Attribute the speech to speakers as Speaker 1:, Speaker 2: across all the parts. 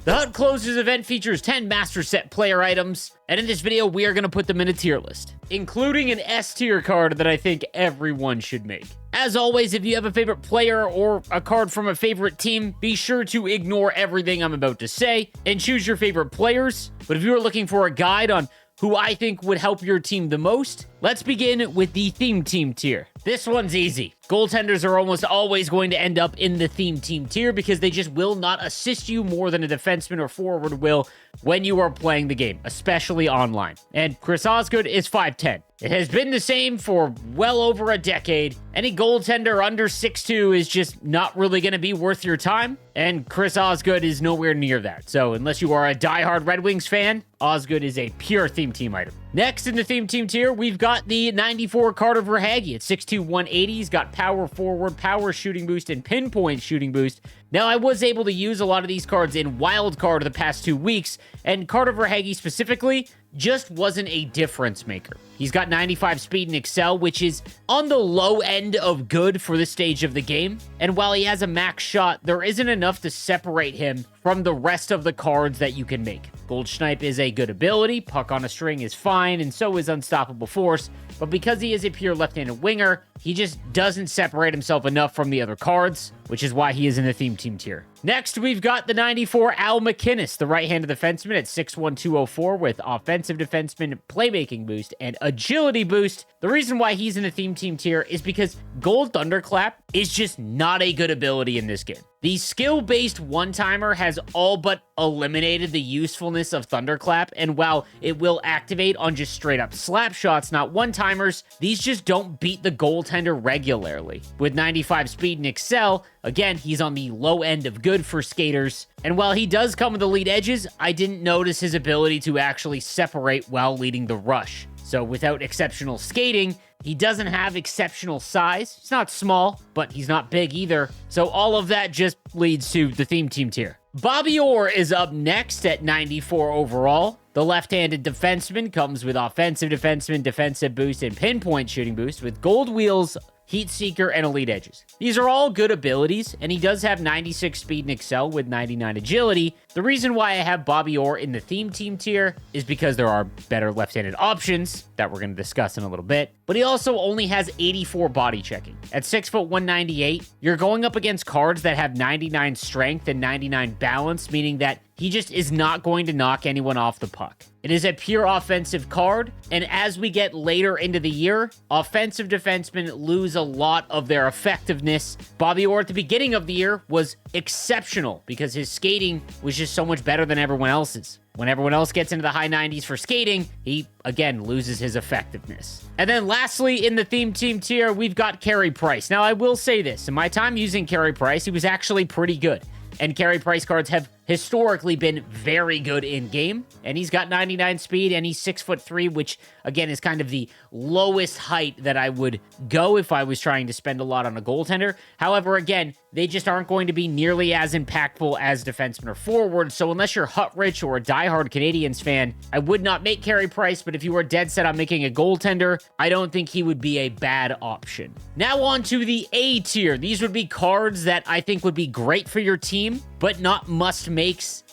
Speaker 1: The HUT Closers event features 10 Master Set player items, and in this video, we are going to put them in a tier list, including an S tier card that I think everyone should make. As always, if you have a favorite player or a card from a favorite team, be sure to ignore everything I'm about to say and choose your favorite players. But if you are looking for a guide on who I think would help your team the most, let's begin with the Theme Team tier. This one's easy. Goaltenders are almost always going to end up in the Theme Team tier because they just will not assist you more than a defenseman or forward will when you are playing the game, especially online. And Chris Osgood is 5'10". It has been the same for well over a decade. Any goaltender under 6'2" is just not really going to be worth your time, and Chris Osgood is nowhere near that. So unless you are a diehard Red Wings fan, Osgood is a pure Theme Team item. Next in the Theme Team tier, we've got the 94 Carter Verhaeghe at 6'2", 180. He's got power forward, power shooting boost, and pinpoint shooting boost. Now, I was able to use a lot of these cards in Wild Card the past 2 weeks, and Carter Verhaeghe specifically just wasn't a difference maker. He's got 95 speed and excel, which is on the low end of good for this stage of the game. And while he has a max shot, there isn't enough to separate him from the rest of the cards that you can make. Gold Snipe is a good ability, Puck on a String is fine, and so is Unstoppable Force. But because he is a pure left-handed winger, he just doesn't separate himself enough from the other cards, which is why he is in the Theme Team tier. Next, we've got the 94 Al MacInnis, the right-handed defenseman at 6'1", 204 with offensive defenseman, playmaking boost, and agility boost. The reason why he's in the Theme Team tier is because Gold Thunderclap is just not a good ability in this game. The skill-based one-timer has all but eliminated the usefulness of Thunderclap, and while it will activate on just straight-up slap shots, not one-timers, these just don't beat the goaltender regularly. With 95 speed and excel, again, he's on the low end of good for skaters, and while he does come with elite edges, I didn't notice his ability to actually separate while leading the rush. So without exceptional skating, he doesn't have exceptional size. He's not small, but he's not big either. So all of that just leads to the Theme Team tier. Bobby Orr is up next at 94 overall. The left-handed defenseman comes with offensive defenseman, defensive boost, and pinpoint shooting boost with gold wheels, Heat Seeker, and elite edges. These are all good abilities, and he does have 96 speed and excel with 99 agility. The reason why I have Bobby Orr in the Theme Team tier is because there are better left-handed options that we're going to discuss in a little bit, but he also only has 84 body checking. At 6'1", 198, you're going up against cards that have 99 strength and 99 balance, meaning that he just is not going to knock anyone off the puck. It is a pure offensive card, and as we get later into the year, offensive defensemen lose a lot of their effectiveness. Bobby Orr at the beginning of the year was exceptional because his skating was just so much better than everyone else's. When everyone else gets into the high 90s for skating, he, again, loses his effectiveness. And then lastly, in the Theme Team tier, we've got Carey Price. Now, I will say this. In my time using Carey Price, he was actually pretty good. And Carey Price cards have historically been very good in game, and he's got 99 speed, and he's 6'3", which again is kind of the lowest height that I would go if I was trying to spend a lot on a goaltender. However, again, they just aren't going to be nearly as impactful as defenseman or forward, so unless you're Hut Rich or a diehard Canadiens fan, I would not make Carey Price, but if you are dead set on making a goaltender, I don't think he would be a bad option. Now on to the A tier. These would be cards that I think would be great for your team, but not must-makes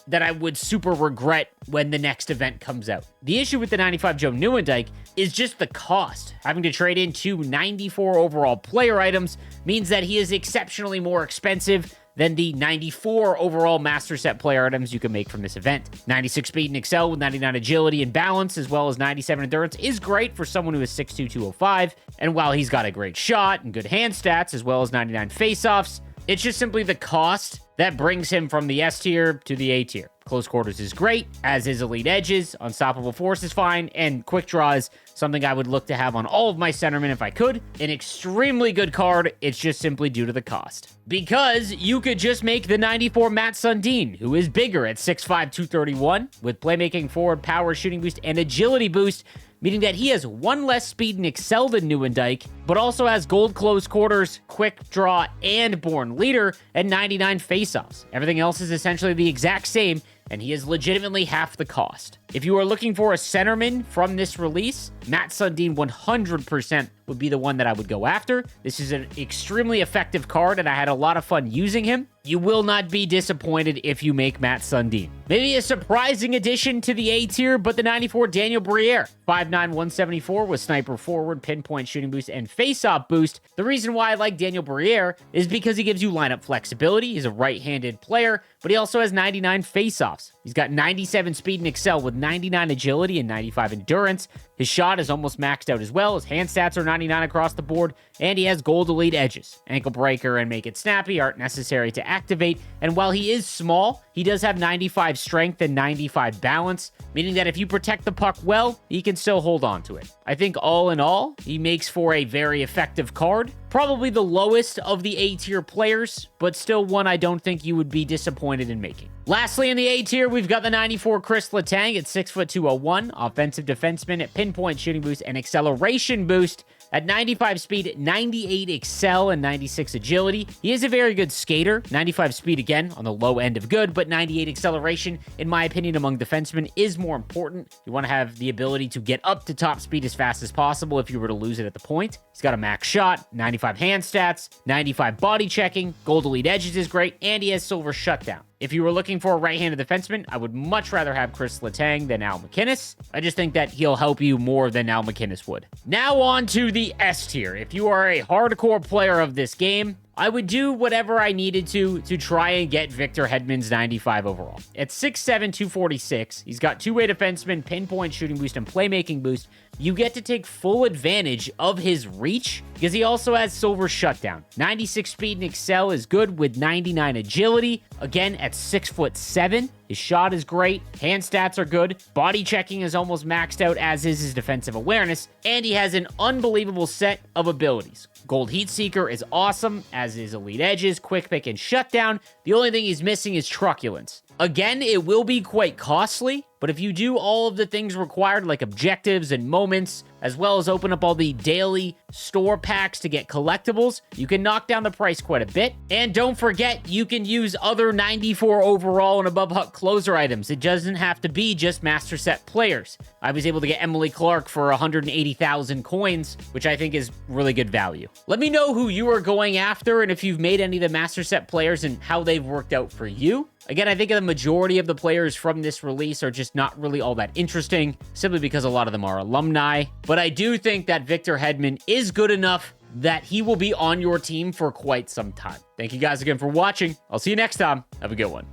Speaker 1: that I would super regret when the next event comes out. The issue with the 95 Joe Nieuwendyk is just the cost. Having to trade in 2 94 overall player items means that he is exceptionally more expensive than the 94 overall master set player items you can make from this event. 96 speed and excel with 99 agility and balance, as well as 97 endurance, is great for someone who is 6'2", 205. And while he's got a great shot and good hand stats, as well as 99 faceoffs, it's just simply the cost that brings him from the S tier to the A tier. Close quarters is great, as is elite edges, unstoppable force is fine, and quick draw is something I would look to have on all of my centermen if I could. An extremely good card, it's just simply due to the cost. Because you could just make the 94 Matt Sundin, who is bigger at 6'5", 231, with playmaking forward, power, shooting boost, and agility boost, meaning that he has 1 less speed and excel than Nieuwendyk, but also has gold close quarters, quick draw, and born leader at 99 faceoffs. Everything else is essentially the exact same, and he is legitimately half the cost. If you are looking for a centerman from this release, Matt Sundin 100% would be the one that I would go after. This is an extremely effective card, and I had a lot of fun using him. You will not be disappointed if you make Matt Sundin. Maybe a surprising addition to the A tier, but the 94 Daniel Briere. 5'9", 174 with sniper forward, pinpoint shooting boost, and face-off boost. The reason why I like Daniel Briere is because he gives you lineup flexibility. He's a right-handed player, but he also has 99 face-offs. He's got 97 speed and excel with 99 agility and 95 endurance. His shot is almost maxed out as well. His hand stats are 99 across the board, and he has gold elite edges. Ankle breaker and make it snappy aren't necessary to activate, and while he is small, he does have 95 strength and 95 balance, meaning that if you protect the puck well, he can still hold on to it. I think all in all, he makes for a very effective card. Probably the lowest of the A tier players, but still one I don't think you would be disappointed in making. Lastly, in the A tier, we've got the 94 Chris Letang at 6'2", 201, offensive defenseman at pinpoint shooting boost and acceleration boost. At 95 speed, 98 excel, and 96 agility. He is a very good skater. 95 speed, again, on the low end of good, but 98 acceleration, in my opinion, among defensemen is more important. You want to have the ability to get up to top speed as fast as possible if you were to lose it at the point. He's got a max shot, 95 hand stats, 95 body checking, gold elite edges is great, and he has silver shutdown. If you were looking for a right-handed defenseman, I would much rather have Chris Letang than Al MacInnis. I just think that he'll help you more than Al MacInnis would. Now on to the S tier. If you are a hardcore player of this game, I would do whatever I needed to try and get Victor Hedman's 95 overall. At 6'7", 246, he's got two-way defenseman, pinpoint shooting boost, and playmaking boost. You get to take full advantage of his reach because he also has silver shutdown. 96 speed and excel is good with 99 agility. Again, at 6'7", his shot is great. Hand stats are good. Body checking is almost maxed out, as is his defensive awareness. And he has an unbelievable set of abilities. Gold Heat Seeker is awesome, as is Elite Edges, Quick Pick, and Shutdown. The only thing he's missing is Truculence. Again, it will be quite costly, but if you do all of the things required, like objectives and moments, as well as open up all the daily store packs to get collectibles, you can knock down the price quite a bit. And don't forget, you can use other 94 overall and above HUT closer items. It doesn't have to be just Master Set players. I was able to get Emily Clark for 180,000 coins, which I think is really good value. Let me know who you are going after and if you've made any of the Master Set players and how they've worked out for you. Again, I think the majority of the players from this release are just not really all that interesting, simply because a lot of them are alumni. But I do think that Victor Hedman is good enough that he will be on your team for quite some time. Thank you guys again for watching. I'll see you next time. Have a good one.